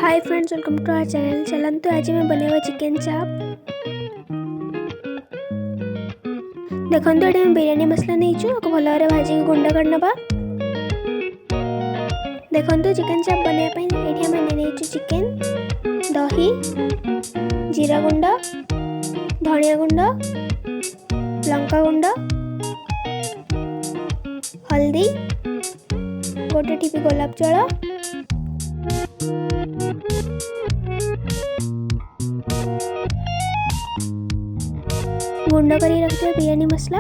Hi friends, welcome to our channel. चलंतु आज मैं बनेगा चिकेन चाप। देखंतु एटा हम बिरयानी मसला नहीं छु को भलो रे भाजी गुंडा करनबा। देखंतु चिकेन चाप बने पई एठी हम नै छु चिकेन, दही, जीरा गुंडा, धनिया गुंडा, लंका गुंडा, हल्दी, गोटे टीपी गोलाप जल, गुंड करी रखते बिरयानी मसला,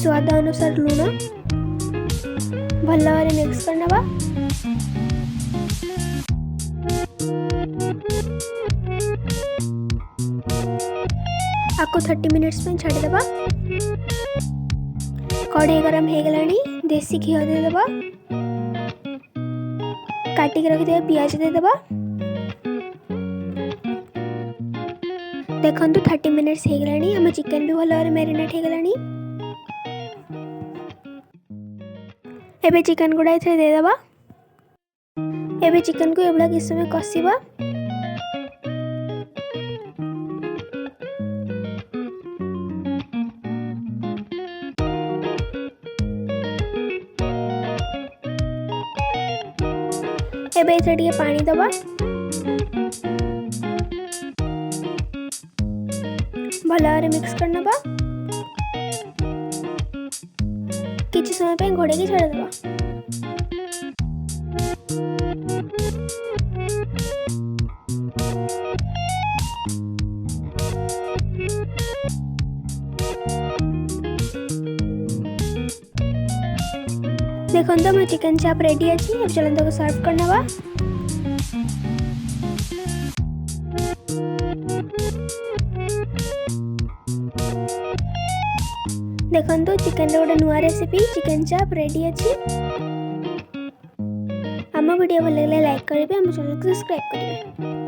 स्वाद अनुसार लूण, भल भाव मिक्स करनबा। आपको 30 मिनिट्स में छाड़ी देबा। कढ़ाई गरम हो गलानी, देसी घी दे देबा, काटी के रख दे प्याज दे देबा। देखंतु 30 मिनिट्स हो गलानी, हम चिकन भी भल भाव मैरिनेट हो गलानी। एबे चिकन गुडा इथे दे देबा। एबे चिकन को एबला किस समय कसिबा। एबे इथे टिके पानी दबा। भल भाव मिक्स करनबा। किछि समय पे घोड़े के छाड़ देबा। देखंतु हम चिकन चाप रेडी अछि। अब चलंतु को सर्व करनबा। देखंतु चिकन रे गोटे नुआ रेसिपी चिकन चाप रेडी अछि। हम वीडियो भल लागले लाइक करिवे, हम चैनल को सब्सक्राइब करिवे।